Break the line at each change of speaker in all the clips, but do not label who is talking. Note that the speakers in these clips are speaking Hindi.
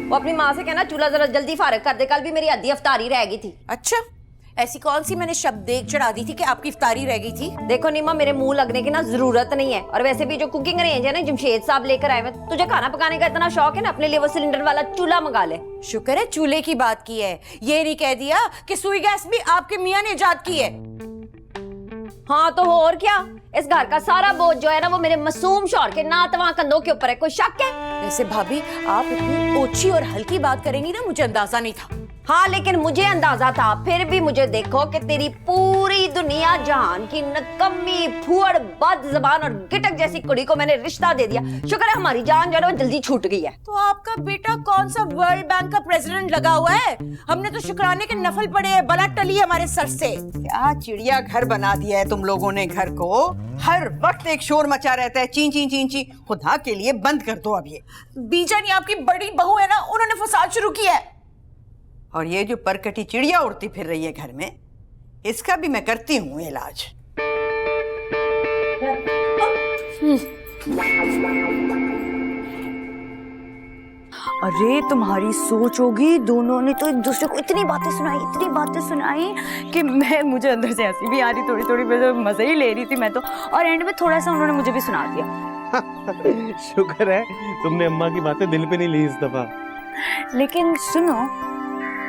वो अपनी माँ से कहना चूल्हा जरा जल्दी फारग कर दे, कल भी मेरी आधी अफ्तारी रह गई थी।
अच्छा, ऐसी कौन सी मैंने शब्द देख चढ़ा दी थी कि आपकी इफ्तारी रह गई थी?
देखो नीमा, मेरे मुंह लगने की ना जरूरत नहीं है, और वैसे भी जो कुकिंग रेंज है ना जमशेद साहब लेकर आए हैं, तुझे खाना पकाने का इतना शौक है ना, अपने लिए वो सिलेंडर वाला चूल्हा मंगा ले।
शुक्र है चूल्हे की बात की है, ये नहीं कह दिया कि सुई गैस भी आपके मियाँ ने इजाद की है।
हाँ तो और क्या, इस घर का सारा बोझ जो है ना वो मेरे मासूम शौहर के नातवा कंधों के ऊपर है, कोई शक है?
वैसे भाभी, आप इतनी ओछी और हल्की बात करेंगी ना, मुझे अंदाजा नहीं था।
हाँ लेकिन मुझे अंदाजा था, फिर भी मुझे देखो कि तेरी पूरी दुनिया जहान की नकम्मी फुअड़ बद जबान और गिटक जैसी कुड़ी को मैंने रिश्ता दे दिया। शुक्र है हमारी जान जो है वो जल्दी छूट गई है।
तो आपका बेटा कौन सा वर्ल्ड बैंक का प्रेसिडेंट लगा हुआ है? हमने तो शुक्राने के नफल पड़े हैं, बला टली हमारे सर से।
क्या चिड़िया घर बना दिया है तुम लोगों ने घर को, हर वक्त एक शोर मचा रहता है, ची ची ची ची। खुदा के लिए बंद कर दो अब ये।
बीजानी आपकी बड़ी बहू है ना, उन्होंने फसाद शुरू किया है।
और ये जो परकटी चिड़िया उड़ती फिर रही है घर में, इसका भी मैं करती हूँ इलाज।
अरे तुम्हारी सोच होगी, दोनों ने तो एक दूसरे को इतनी बातें सुनाई कि मुझे अंदर से हंसी भी आ रही, थोड़ी थोड़ी मजे ही ले रही थी मैं तो, और एंड में थोड़ा सा उन्होंने मुझे भी सुना दिया।
शुक्र है तुमने अम्मा की बातें दिल पे नहीं ली इस दफा।
लेकिन सुनो,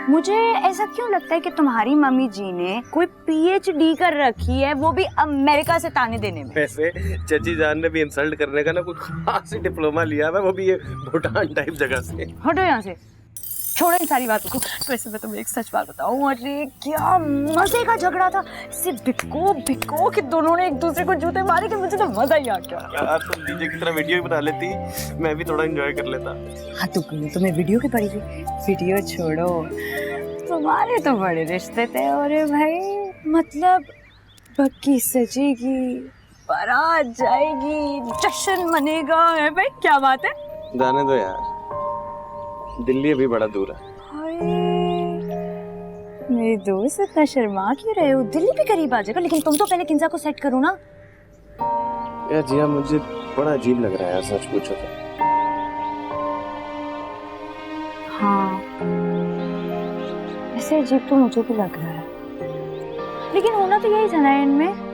मुझे ऐसा क्यों लगता है कि तुम्हारी मम्मी जी ने कोई पीएचडी कर रखी है, वो भी अमेरिका से ताने देने में।
वैसे चची जान ने भी इंसल्ट करने का ना कोई खास डिप्लोमा लिया है, वो भी ये भूटान टाइप जगह से।
हटो यहाँ से, छोड़ो इन सारी बातों को। वैसे मैं तुम्हें एक सच बात बताऊं, अरे क्या मजे का झगड़ा था, इससे बिटको कि दोनों ने एक दूसरे को जूते मारे कि मुझे तो मजा ही आ गया।
यार तुम डीजे की तरह वीडियो ही बना लेती, मैं भी थोड़ा एंजॉय कर लेता।
हाँ तुम्हें वीडियो की पड़ी थी। वीडियो छोड़ो, तुम्हारे तो बड़े रिश्ते थे। अरे भाई मतलब पक्की सजेगी, बारात जाएगी, जश्न मनेगा, है भाई क्या बात है।
जाने दो यार, दिल्ली अभी बड़ा दूर है।
मेरे दोस्त इतना शर्मा क्यों रहे हो, दिल्ली भी करीब आ जाएगा, लेकिन तुम तो पहले किंजा को सेट करो ना।
यार जिया, मुझे बड़ा अजीब लग रहा है यार, सच पूछो तो।
हाँ ऐसे अजीब तो मुझे भी लग रहा है, लेकिन होना तो यही था ना एंड में।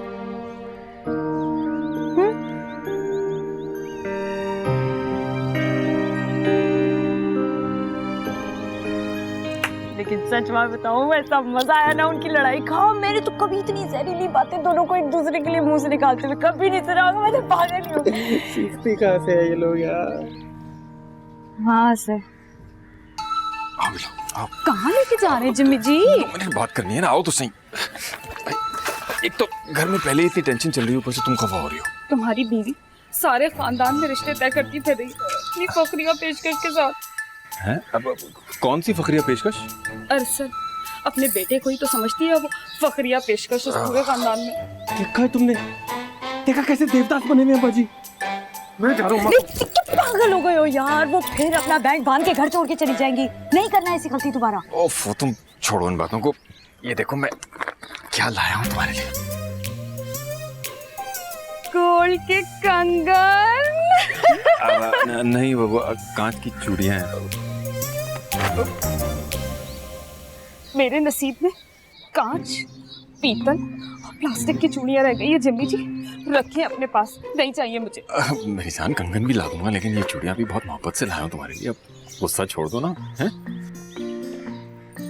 लेकिन सच बात बताऊं, ऐसा मजा आया ना उनकी लड़ाई का। मैंने तो कभी इतनी जहरीली बातें दोनों को एक दूसरे के लिए मुंह से निकालते हुए कभी नहीं सुना होगा। मैं तो पागल ही हूँ।
सीखती कहाँ से है ये लोग यार?
हाँ से
आओ।
कहाँ लेके जा रहे हैं जिम्मी जी?
मैंने बात करनी है ना, आओ तो सही। एक तो घर में पहले इतनी टेंशन चल रही है, ऊपर से तुम खफा हो रही हो।
तुम्हारी बीवी सारे खानदान में रिश्ते तय करती फिर रही अपनी फखरिया पेशकश के साथ।
हैं? अब कौन सी फखरिया पेशकश?
अरसद अपने बेटे को ही तो समझती है वो फखरिया पेशकश उस पूरे खानदान में।
देखा है तुमने, देखा कैसे देवदास बने हुए हैं बाजी। मैं जा रहा हूँ।
पागल हो गए हो यार, वो फिर अपना बैग बांध के घर छोड़ के चली जाएंगी। नहीं करना ऐसी गलती दोबारा।
ओफ, तुम छोड़ो इन बातों को। ये देखो मैं क्या लाया हूँ तुम्हारे लिए।
गोल्ड के कंगन।
नहीं वो कांच की चूड़ियां हैं।
मेरे नसीब में कांच, पीतल और प्लास्टिक की चूड़ियां रह गई है जिम्मी जी, रखिए अपने पास, नहीं चाहिए मुझे।
मेरी जान, कंगन भी ला दूंगा, लेकिन ये चूड़ियां भी बहुत मोहब्बत से लाया हूँ तुम्हारे लिए। अब गुस्सा छोड़ दो ना। हैं?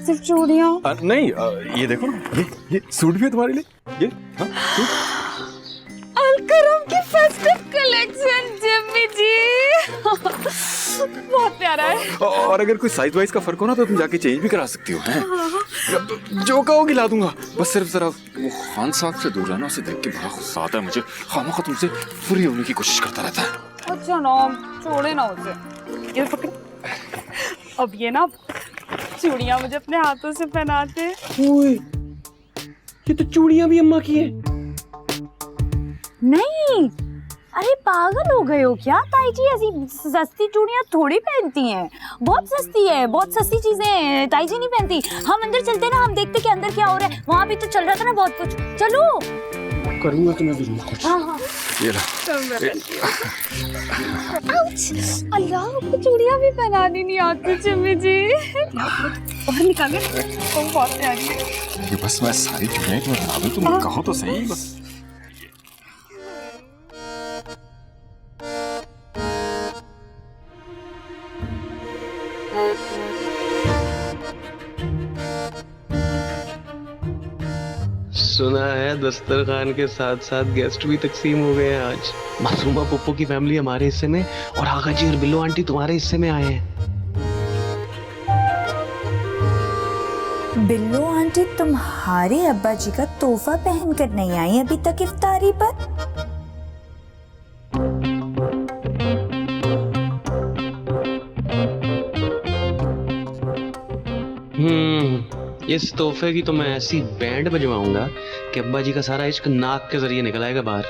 सिर्फ चूड़ियां?
नहीं, ये देखो ना, ये सूट भी है तुम्हारे लिए। ये हाँ,
अलकरम की फेस्टिव कलेक्शन जिम्मी जी। बहुत प्यारा है।
और अगर कोई साइज वाइज का फर्क हो ना तो तुम जाके चेंज भी करा सकती हो। हैं? जो कहोगी ला दूंगा, बस सिर्फ जरा वो खान साहब से दूर रहना, उसे देख के बड़ा गुस्सा आता है मुझे। खामखा तुमसे फ्री होने की कोशिश करता रहता है।
अच्छा ना, छोड़े ना उसे। ये पकड़। अब ये ना चूड़ियां मुझे अपने हाथों से पहनाते।
ओए, ये तो चूड़ियां भी अम्मा की है।
नहीं, अरे पागल हो गए हो क्या? ताई जी ऐसी सस्ती चूड़ियां थोड़ी पहनती हैं, बहुत सस्ती है, बहुत सस्ती चीजें ताई जी नहीं पहनती। हम अंदर चलते ना, हम देखते कि अंदर क्या हो रहा है। वहाँ भी तो चल रहा था ना बहुत कुछ। चलो।
करूंगा तो मैं जरूर कुछ।
हाँ हाँ।
ये ला।
अल्लाह आपको चूड़ियां भी पहनानी नहीं आती जिम्मी जी। बाहर निकालो, तुम बहुत प्यारी है।
ये बस मैं सारी चीजें तुम्हें बना दूं, तुम कहो तो सही बस।
सुना है दस्तरखान के साथ साथ गेस्ट भी तकसीम हो गए हैं आज। मासूमा पप्पू की फैमिली हमारे हिस्से में और आगा जी और बिल्लो आंटी तुम्हारे हिस्से में आए हैं।
बिल्लो आंटी तुम्हारे अब्बा जी का तोहफा पहन कर नहीं आई अभी तक इफ्तारी पर।
इस तोहफे की तो मैं ऐसी बैंड बजवाऊंगा कि अब्बा जी का सारा इश्क नाक के जरिए निकल आएगा बाहर।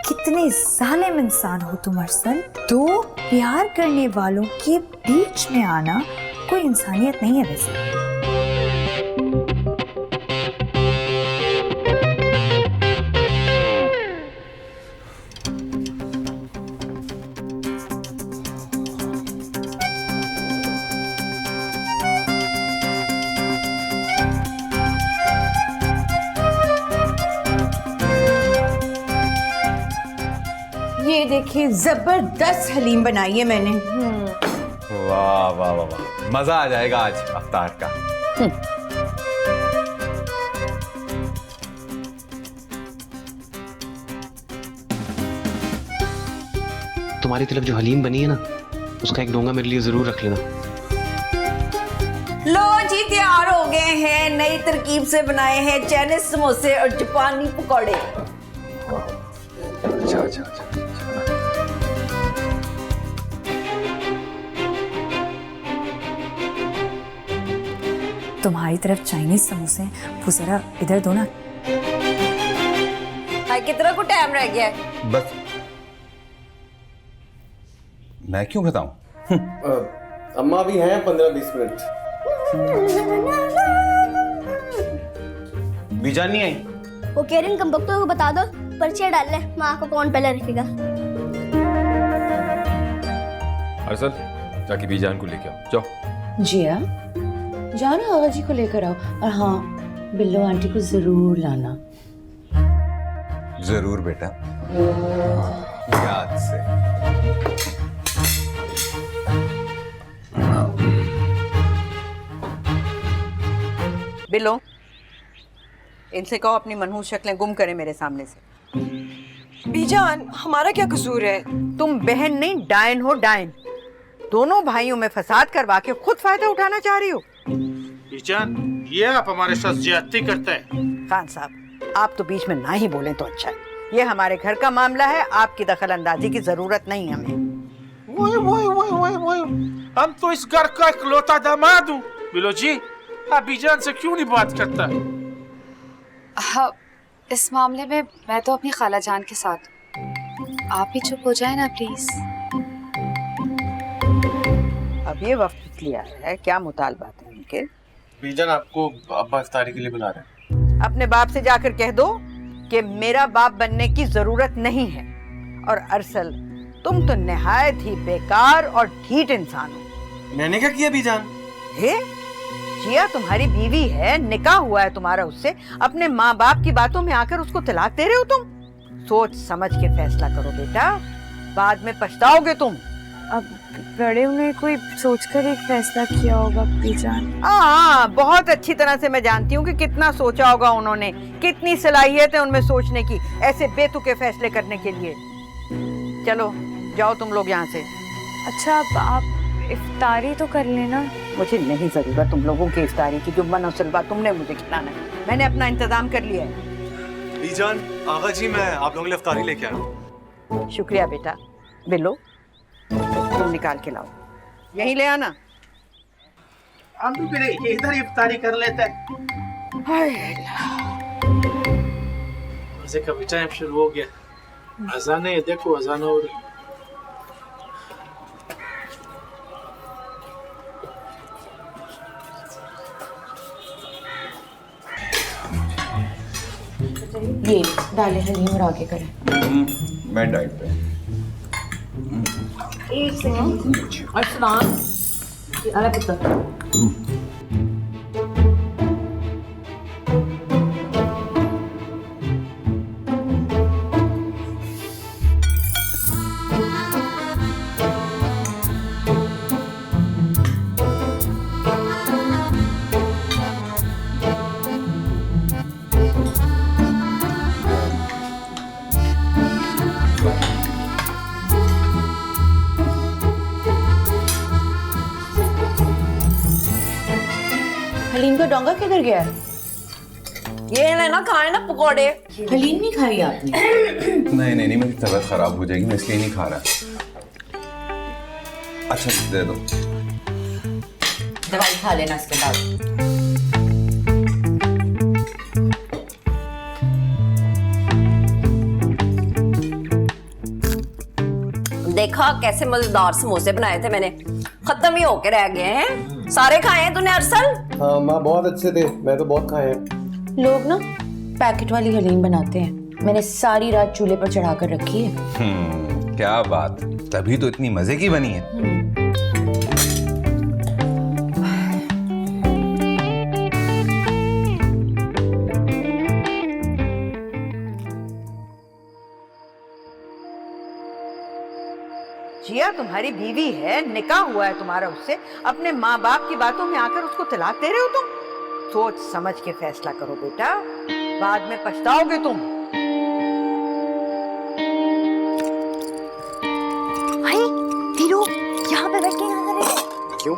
कितने जालिम इंसान हो तुम अरसल। दो प्यार करने वालों के बीच में आना कोई इंसानियत नहीं है वैसे।
ये देखिए जबरदस्त हलीम बनाई है मैंने।
वाह वाह वाह वाह, मजा आ जाएगा आज अफ्तार का।
तुम्हारी तरफ जो हलीम बनी है ना, उसका एक डोंगा मेरे लिए जरूर रख लेना।
लो जी, तैयार हो गए हैं नई तरकीब से बनाए हैं चाइनीज समोसे और जापानी पकौड़े।
अच्छा अच्छा अच्छा।
तुम्हारी तरफ चाइनीज समोसे, वो जरा इधर दो ना।
हाय, कितना को टाइम रह गया है?
बस मैं क्यों बताऊं?
अम्मा भी हैं 15-20 मिनट।
बीजान नहीं आई?
वो कह रहे हैं कमबख्तों को बता दो पर्चे डाल ले, माँ को कौन पहले रखेगा।
अरसल जाके बीजान को लेके आओ, जाओ।
जिया जाओ ना, आगा जी को लेकर आओ। और हाँ, बिल्लो आंटी को जरूर लाना।
जरूर बेटा, याद से।
बिल्लो, इनसे कहो अपनी मनहूस शक्लें गुम करें मेरे सामने से।
बीजान, हमारा क्या कसूर है?
तुम बहन नहीं डायन हो, डायन। दोनों भाइयों में फसाद करवा के खुद फायदा उठाना चाह रही हो।
बीजान, ये आप हमारे साथ ज्यादती करते हैं।
खान साहब, आप तो बीच में ना ही बोलें तो अच्छा है। ये हमारे घर का मामला है, आपकी दखल अंदाजी की जरूरत नहीं हमें।
वो हम तो इस घर का इकलौता दामाद हूँ। बिलो जी, आप बीजान से क्यों नहीं बात करता?
हाँ, इस मामले में मैं तो अपनी खाला जान के साथ हूँ। आप ही चुप हो जाए ना प्लीज।
अब ये वक्त लिया है, क्या मुतालबात है उनके?
बीजान आपको अब्बा इफ्तारी के लिए बुला रहे हैं।
अपने बाप से जाकर कह दो कि मेरा बाप बनने की जरूरत नहीं है। और अरसल, तुम तो निहायत ही बेकार और ढीठ इंसान हो।
मैंने क्या किया बीजान?
हे, जिया तुम्हारी बीवी है, निकाह हुआ है तुम्हारा उससे। अपने माँ बाप की बातों में आकर उसको तलाक दे रहे हो तुम। सोच समझ के फैसला करो बेटा, बाद में पछताओगे तुम।
अब बड़े ने कोई सोचकर एक फैसला किया होगा बीजान।
हाँ, बहुत अच्छी तरह से मैं जानती हूँ कि कितना सोचा होगा उन्होंने, कितनी सलाहियत है उनमें सोचने की, ऐसे बेतुके फैसले करने के लिए। चलो जाओ तुम लोग यहाँ से।
अच्छा, अब आप इफ्तारी तो कर लेना।
मुझे नहीं जरूरत तुम लोगों की इफ्तारी की, जो मन और सलवा तुमने मुझे खिलाना है। मैंने अपना इंतजाम कर लिया है।
बीजान, आगा जी मैं आप लोगों के लिए इफ्तारी लेके आया।
शुक्रिया बेटा। बिल्लो, तुम निकाल के लाओ, यहीं ले आना।
हम तो फिर इधर इफ्तारी कर लेते हैं। मजे का भी टाइम शुरू हो गया। अजान है, देखो अजान हो रही।
ये डाले हलीम और आगे करें।
मैं डाइट पे।
एक सेकंड। और सलाम। अरे पुत्र। हलीम का डोंगा किधर गया है?
ये लेना खाए ना पकौड़े।
हलीम नहीं खाई आपने?
नहीं नहीं नहीं, मेरी तबीयत खराब हो जाएगी, मैं इसलिए नहीं खा रहा। अच्छा दे दो।
दवाई खा लेना इसके बाद।
देखा कैसे मजेदार समोसे बनाए थे मैंने, खत्म ही होके रह गए हैं। सारे खाए हैं तूने अरसल?
हाँ माँ बहुत अच्छे थे, मैं तो बहुत खाए हैं।
लोग ना पैकेट वाली हलीम बनाते हैं, मैंने सारी रात चूल्हे पर चढ़ाकर रखी है।
क्या बात, तभी तो इतनी मजे की बनी है।
जिया तुम्हारी बीवी है, निकाह हुआ है तुम्हारा उससे, अपने माँ बाप की बातों में आकर उसको तलाक दे रहे हो तुम। सोच समझ के फैसला करो बेटा, बाद में पछताओगे तुम।
भाई धीरू, यहाँ पे बैठ के क्या कर रहे हो?
क्यों,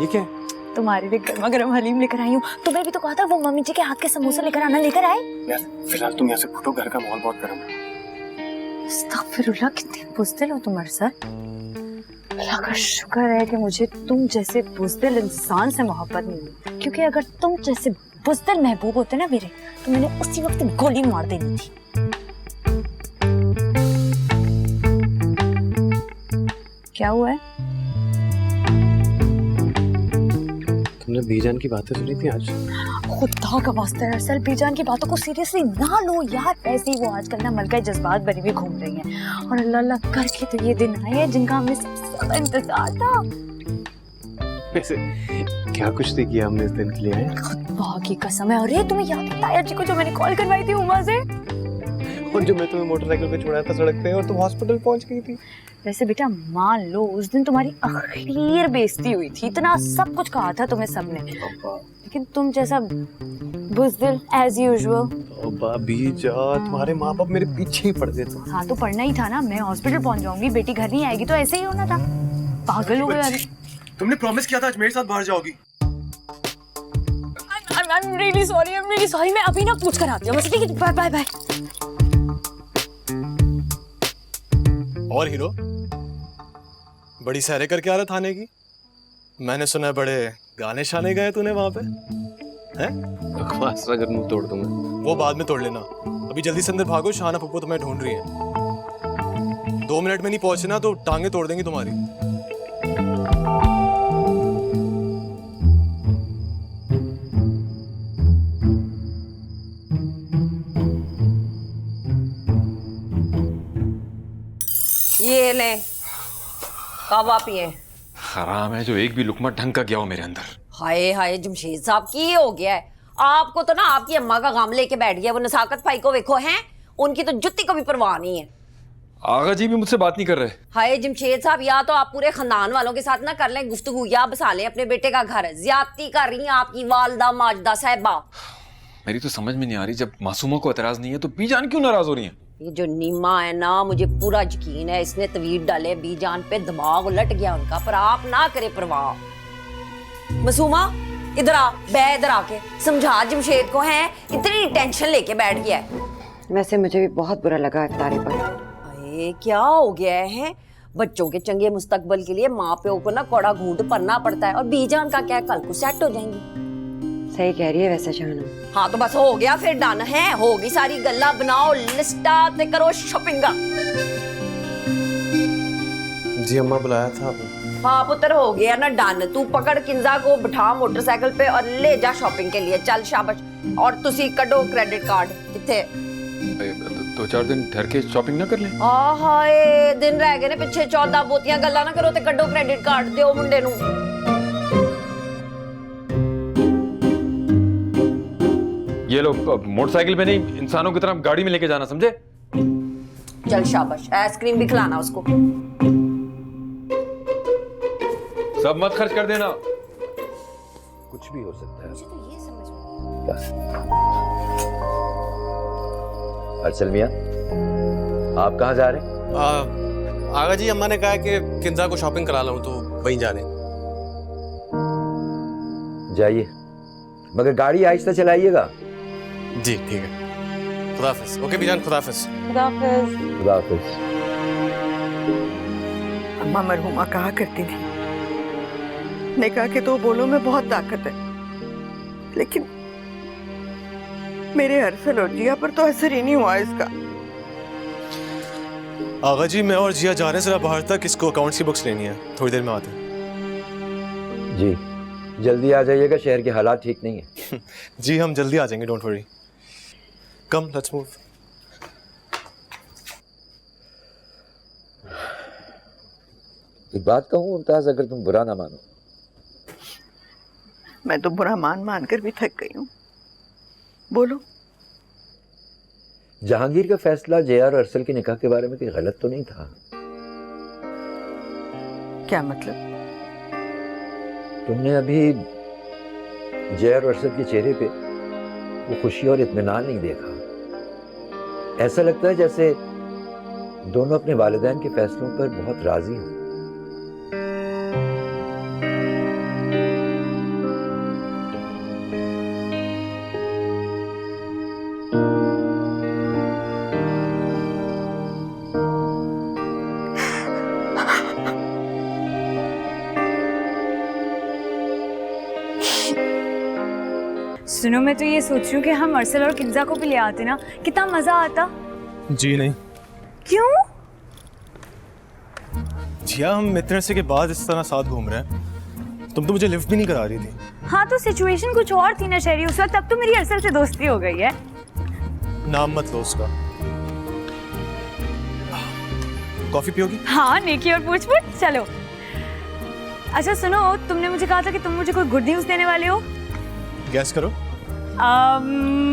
ये क्या है?
तुम्हारे लिए गर्मा गर्म हलीम लेकर आई हूँ। तुम्हें भी तो कहा था वो मम्मी जी के हाथ के समोसे लेकर आना, लेकर आए?
यार फिलहाल तुम यहाँ से फुटो, घर का माहौल बहुत गर्म है।
अस्तगफिरुल्लाह, कितने बुज़दिल हो तुम अरसद। अल्लाह का शुक्र है कि मुझे तुम जैसे बुज़दिल इंसान से मोहब्बत नहीं हुई, क्योंकि अगर तुम जैसे बुज़दिल महबूब होते ना मेरे, तो मैंने उसी वक्त गोली मार देनी थी। क्या हुआ है?
तुमने बीजान की बातें सुनी थी आज?
खुदा का वास्ता है अरसल, बीजान की बातों को सीरियसली ना लो यार। वैसे ही वो आजकल ना मलका जज्बात बनी हुई घूम रही हैं, और अल्लाह अल्लाह करके तो ये दिन आए हैं जिनका हमें सबसे ज्यादा इंतजार था।
वैसे क्या कुछ नहीं किया हमने इस दिन के लिए है?
खुदा की कसम है। अरे तुम्हें याद है ताया जी को जो मैंने कॉल करवाई थी उमा से?
और जो मैं तुम्हें मोटरसाइकिल पे छोड़ा था सड़क पे और तुम हॉस्पिटल पहुंच गई थी।
वैसे बेटा मान लो उस दिन तुम्हारी आखिर बेइज्जती हुई थी, इतना सब कुछ कहा था तुम्हें सबने, लेकिन तुम जैसा बुज़दिल एज यूजुअल।
भाभी जा, तुम्हारे माँ बाप मेरे पीछे ही पड़ गए थे।
हाँ तो पढ़ना ही था ना, मैं हॉस्पिटल पहुंच जाऊंगी, बेटी घर नहीं आएगी, तो ऐसे ही होना था। पागल हो गया।
तुमने प्रॉमिस किया था आज मेरे साथ बाहर जाओगी।
I'm really sorry, मैं अभी ना पूछ कर आती हूँ। ठीक है, बाय बाय बाय।
और हीरो बड़ी सैरे करके आ रहा थाने की, मैंने सुना है बड़े गाने शाने गए तूने वहां पे, हैं? बकवास अगर मुंह तोड़ दूंगा। वो बाद में तोड़ लेना, अभी जल्दी से अंदर भागो, शाना पप्पू तुम्हें ढूंढ रही है। 2 मिनट में नहीं पहुंचे ना तो टांगे तोड़ देंगी तुम्हारी।
ये ले कावा पिए।
हराम है जो एक भी लुकमा ढंग का गया हो मेरे अंदर।
हाय हाय जमशेद साहब की ये हो गया है आपको, तो ना आपकी अम्मा का काम लेके बैठ गया। वो नसाकत भाई को देखो हैं, उनकी तो जुत्ती को भी परवाह नहीं है।
आगा जी भी मुझसे बात नहीं कर रहे।
हाय जमशेद साहब, या तो आप पूरे खानदान वालों के साथ ना कर लें गुफ्तगू, या बसा लें अपने बेटे का घर। ज्यादती कर रही हैं आपकी वालदा माजदा साहिबा।
मेरी तो समझ में नहीं आ रही, जब मासूमा को एतराज नहीं है तो बीजान क्यों नाराज हो रही है?
ये जो नीमा है ना, मुझे पूरा यकीन है इसने तवीर डाले बीजान पे, दिमाग उलट गया उनका, पर आप ना करे परवाह। मासूमा इधर आ, बै इधर आके समझा जमशेद को, है इतनी टेंशन लेके बैठ गया है।
वैसे मुझे भी बहुत बुरा लगा इफ्तारी पर।
अरे क्या हो गया है, बच्चों के चंगे मुस्तकबल के लिए माँ प्यो को ना कौड़ा घूंट पड़ना पड़ता है, और बीजान का क्या, कल को सेट हो जाएंगी।
सही कह रही है वैसे शाना।
हाँ तो बस हो गया फिर, डन है, होगी सारी गल्ला, बनाओ लिस्टा ते करो शॉपिंगा।
जी अम्मा बुलाया था आपने?
हाँ पुत्र हो गया ना डन। तू पकड़ किंजा को, बिठा मोटरसाइकिल पे और ले जा शॉपिंग के लिए। चल शाबाश, और तुसी कढो क्रेडिट कार्ड किथे
2-4 दिन ठहर के शॉपिंग ना कर लें?
हाय दिन रह गए ने पिछे 14 बोतियां गल्ला ना करो ते कढो क्रेडिट कार्ड दियो मुंडे नु।
ये लो, मोटरसाइकिल पे नहीं, इंसानों की तरह गाड़ी में लेके जाना, समझे?
चल शाबाश, आइसक्रीम भी खिलाना उसको।
सब मत खर्च कर देना।
कुछ भी हो सकता है।
मुझे तो ये समझ
अर्चल मियां, आप कहाँ जा रहे हैं?
आगा जी, अम्मा ने कहा कि किंजा को शॉपिंग करा लाऊं, तो वहीं जा रहे हैं।
जाइए, मगर गाड़ी आहिस्ता चलाइएगा।
जी ठीक है, खुदाफिज। ओके बीजान, खुदाफिज।
खुदाफिज।
अम्मा मरहुमा कहा करती थी, निकाह के 2 बोलों में बहुत ताकत है, लेकिन मेरे अरसल और जिया पर तो असर ही नहीं हुआ इसका।
आगा जी, मैं और जिया जा रहे हैं जरा बाहर तक, इसको अकाउंट्स की बुक्स लेनी है, थोड़ी देर में आते हैं।
जी जल्दी आ जाइएगा, शहर के हालात ठीक नहीं है।
जी हम जल्दी आ जाएंगे, don't worry. Come let's move.
एक बात कहूँ मुमताज, अगर तुम बुरा ना मानो,
मैं तो बुरा मान कर भी थक गई हूँ। बोलो।
जहांगीर का फैसला जया और अरसल के निकाह के बारे में कोई गलत तो नहीं था?
क्या मतलब?
तुमने अभी जया और अरसल के चेहरे पे वो खुशी और इत्मीनान नहीं देखा। ऐसा लगता है जैसे दोनों अपने वालिदैन के फैसलों पर बहुत राजी हों।
सुनो, मैं तो ये सोच रही हूँ कि हम अरसल और किंजा को भी ले आते ना, कितना मजा आता।
जी नहीं।
क्यों?
जिया, हम इतने अरसे के बाद इस तरह साथ घूम रहे हैं, तुम तो मुझे लिफ्ट भी नहीं करा रही थी।
हाँ तो सिचुएशन कुछ और थी ना शहरी उस वक्त, अब तो मेरी अरसल से दोस्ती हो गई है।
नाम मत लो उसका। कॉफी पियोगी?
हाँ, नेकी और पूछ पूछ। चलो। अच्छा सुनो, तुमने मुझे कहा था कि तुम मुझे कोई गुड न्यूज़ देने वाले हो।
गैस करो।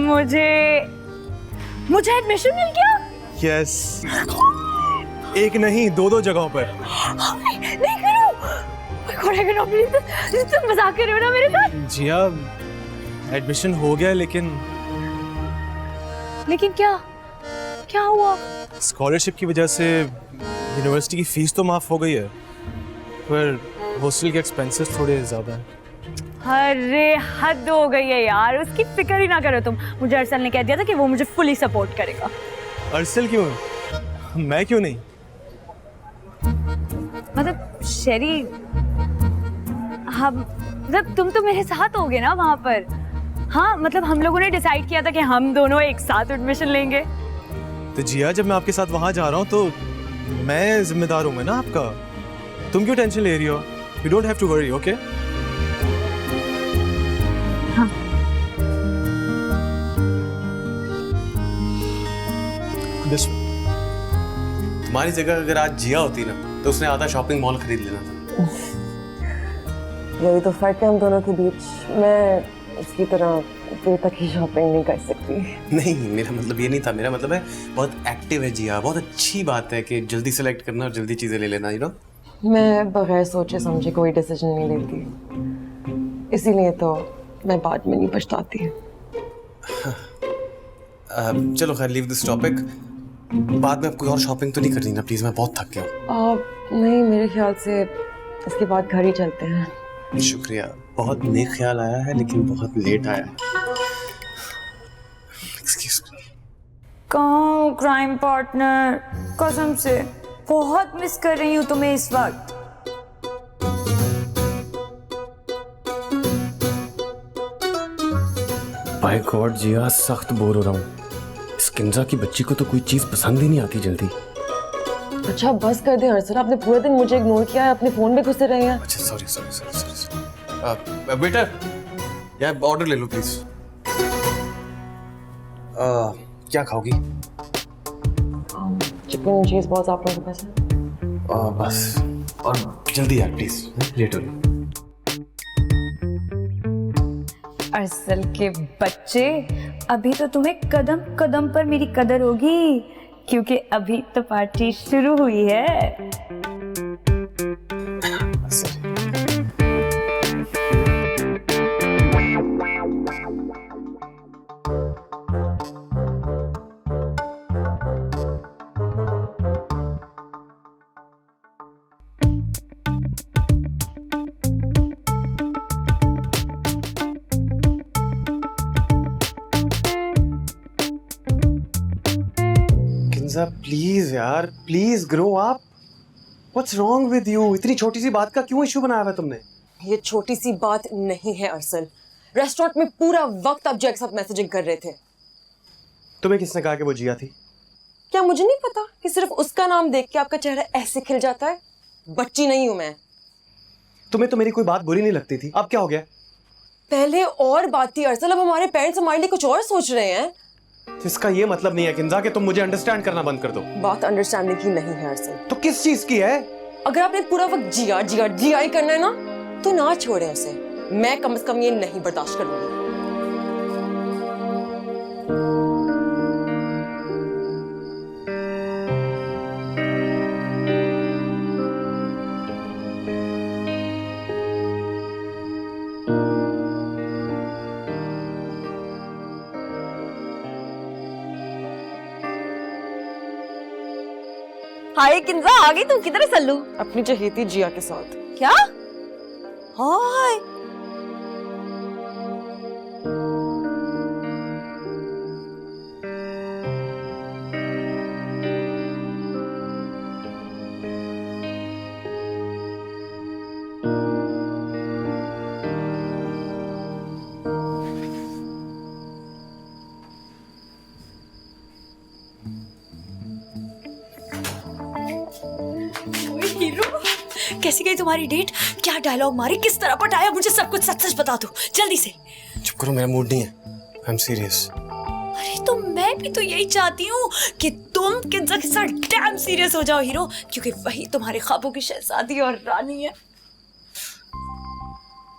मुझे एडमिशन मिल गया।
यस। एक नहीं, 2 जगहों पर।
नहीं करो। तुम मजाक कर रहे हो ना मेरे साथ?
जिया, एडमिशन हो गया, लेकिन क्या हुआ? स्कॉलरशिप की वजह से यूनिवर्सिटी की फीस तो माफ हो गई है, पर हॉस्टल के एक्सपेंसेस थोड़े ज्यादा हैं।
अरे हद हो गई है यार, उसकी फिक्र ही ना करो तुम। मुझे अरसल ने कह दिया था कि वो मुझे फुली सपोर्ट करेगा।
अरसल क्यों? मैं क्यों नहीं?
मतलब शेरी, हम मतलब तुम तो मेरे साथ होगे ना वहाँ पर। हाँ मतलब हम लोगों ने डिसाइड किया था कि हम दोनों एक साथ एडमिशन लेंगे।
तो जिया, जब मैं आपके साथ वहाँ जा रहा हूँ तो मैं जिम्मेदार हूँ ना आपका। तुम क्यों टेंशन ले रही हो? You don't have to worry, okay? तुम्हारी जगह अगर आज जिया होती ना, तो उसने आधा शॉपिंग मॉल खरीद लेना था।
यही तो फर्क है हम दोनों के बीच। मैं उसकी तरह देर तक ही शॉपिंग नहीं कर सकती।
नहीं, मेरा मतलब ये नहीं था। मेरा मतलब है बहुत एक्टिव है जिया। बहुत अच्छी बात है कि जल्दी सेलेक्ट करना और जल्दी चीजें ले लेना, यू नो।
मैं बगैर सोचे समझे कोई डिसीजन नहीं लेती, इसीलिए तो मैं बाद में नहीं पछताती।
चलो खैर, लीव दिस टॉपिक। बाद में अब कोई और शॉपिंग तो नहीं करनी ना प्लीज? मैं बहुत थक गया हूँ।
नहीं, मेरे ख्याल से इसके बाद घर ही चलते हैं।
शुक्रिया, बहुत नेक ख्याल आया है, लेकिन बहुत लेट आया है। Excuse me.
कहाँ हो क्राइम पार्टनर? कसम से बहुत मिस कर रही हूँ तुम्हें इस वक्त।
बाय गॉड जिया, सख्त बोर हो रहा हूँ। इस किंजा की बच्ची को तो कोई चीज पसंद ही नहीं आती जल्दी।
अच्छा बस कर दे हर्षल, आपने पूरे दिन मुझे इग्नोर किया है, अपने फोन में घुसे रहे हैं।
अच्छा सॉरी। वेटर, यार ऑर्डर ले लो प्लीज। क्या खाओगी?
चिकन एंड चीज बॉल्स आप लोगों के पास है?
बस, और जल्दी यार प्लीज, लेट हो रही।
अरसल के बच्चे, अभी तो तुम्हें कदम कदम पर मेरी कदर होगी, क्योंकि अभी तो पार्टी शुरू हुई है।
प्लीज यार, please grow up. What's wrong with you? इतनी छोटी सी बात का क्यों इशू बनाया हुआ तुमने?
ये छोटी सी बात नहीं है अरसल। रेस्टोरेंट में पूरा वक्त आप जय के साथ मैसेजिंग कर रहे थे।
तुम्हें किसने कहा कि वो जिया थी?
क्या मुझे नहीं पता कि सिर्फ उसका नाम देख के आपका चेहरा ऐसे खिल जाता है? बच्ची नहीं हूं मैं।
तुम्हें तो मेरी कोई बात बुरी नहीं लगती थी, अब क्या हो गया?
पहले और बात थी अरसल, अब हमारे पेरेंट्स हमारे लिए कुछ और सोच रहे हैं।
इसका ये मतलब नहीं है किंजा कि तुम मुझे अंडरस्टैंड करना बंद कर दो।
बात अंडरस्टैंडिंग की नहीं है अरसल।
तो किस चीज की है?
अगर आपने पूरा वक्त जिया ही करना है ना, तो ना छोड़े उसे। मैं कम से कम ये नहीं बर्दाश्त करूंगी।
हाय किंजा, आ गई तू? किधर है सल्लू?
अपनी चहेती जिया के साथ।
क्या? हाय
कैसी गई तुम्हारी डेट? क्या डायलॉग मारी, किस तरह पटाया? मुझे सब कुछ सच सच बता दो जल्दी से।
चुप करो, मेरा मूड नहीं है। I am serious.
अरे तो मैं भी तो यही चाहती हूँ कि तुम किंजा के साथ डैम सीरियस हो जाओ हीरो, क्योंकि वही तुम्हारे ख्वाबों की शहजादी और रानी है।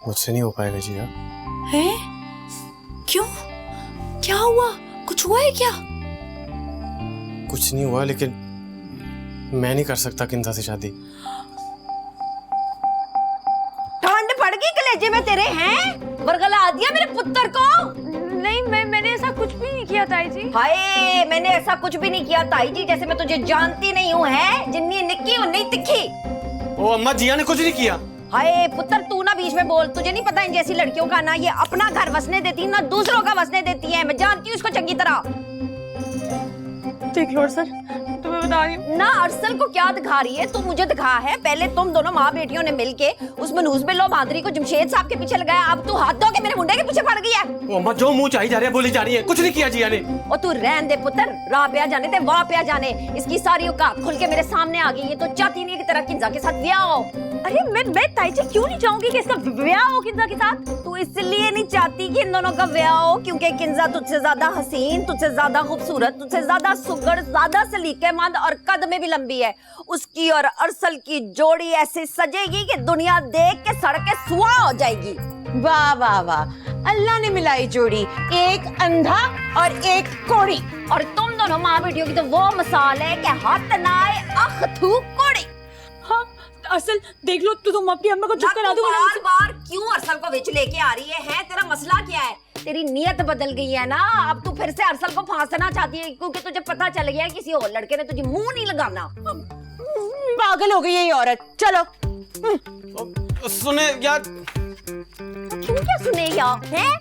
मुझसे नहीं हो पाएगा जिया।
हैं? क्यों? क्या हुआ? कुछ हुआ है क्या?
कुछ नहीं हुआ, लेकिन मैं नहीं कर सकता किंजा से शादी।
ठंड पड़ गई कलेजे में तेरे हैं? बरगला दिया मेरे पुत्र को?
नहीं, मैंने ऐसा कुछ भी नहीं किया ताई जी।
हाय, मैंने ऐसा कुछ भी नहीं किया ताई जी, जैसे मैं तुझे जानती नहीं हूँ है। जिन्नी निक्की उन्नी तिखी।
ओ अम्मा, जिया ने कुछ नहीं किया।
हाय पुत्र, तू ना बीच में बोल। तुझे नहीं पता इन जैसी लड़कियों का ना ये अपना घर बसने देती ना दूसरों का बसने देती है। मैं जानती हूँ इसको चंगी तरह।
देख लो सर, तुम्हें बता रही हूँ
ना। अरसल को क्या दिखा रही है? तू मुझे दिखा है। पहले तुम दोनों माँ बेटियों ने मिलके उस मनहूस बिल्लो मादरी को जमशेद साहब के पीछे लगाया। अब तू हाथ धो के मेरे मुंडे के पीछे पड़ गई है।
ओ अम्मा, जो मुंह चाहिए जा रही है बोली जा रही है, कुछ नहीं किया जिया ने।
और तू रहन दे पुत्र, राह पे आ जाने दे, वाह पे आ जाने। इसकी सारी औकात खुल के मेरे सामने आ गई। ये तो चाहती नहीं कि तेरा किंजा के साथ ब्याह हो।
अरे मैं ताई जी क्यों नहीं चाहूंगी कि इसका ब्याह हो किंजा के साथ?
तू इसलिए नहीं चाहती कि इन दोनों का ब्याह हो क्योंकि किंजा तुझसे ज्यादा हसीन, तुझसे ज्यादा खूबसूरत, तुझसे ज्यादा सुघड़, ज्यादा सलीकेमंद और कद में भी लंबी है। उसकी और अरसल की जोड़ी ऐसे सजेगी कि दुनिया देख के सड़क के सुहा हो जाएगी।
वाह वाह वाह, अल्लाह ने मिलाई जोड़ी, एक अंधा और एक कोड़ी।
और तुम दोनों माँ बेटियों की तो वो मिसाल है कि हाथ नाए अख थू कोड़ी।
हाँ असल देख लो, तो तुम अपनी अम्मा को चुप करा दो।
बार बार क्यों अरसल को विच लेके आ रही है? तेरा मसला क्या है? तेरी नीयत बदल गई है ना। अब तू फिर से अरसल को फांसना चाहती है क्योंकि तुझे पता चल गया है किसी और लड़के ने तुझे मुंह नहीं लगाना।
पागल हो गई ये औरत। चलो
सुने यार।
क्यों क्या सुने यार? हैं?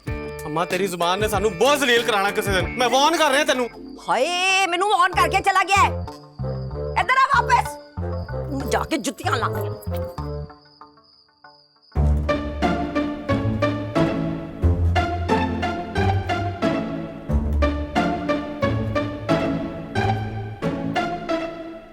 अम्मा, तेरी जुबान ने सानू बहुत जलील कराना किसी दिन। मैं वार्न कर रहा तेनू।
हाय, मैनू वार्न करके चला गया है। इधर आ वापस, जाके जुत्तियां ला।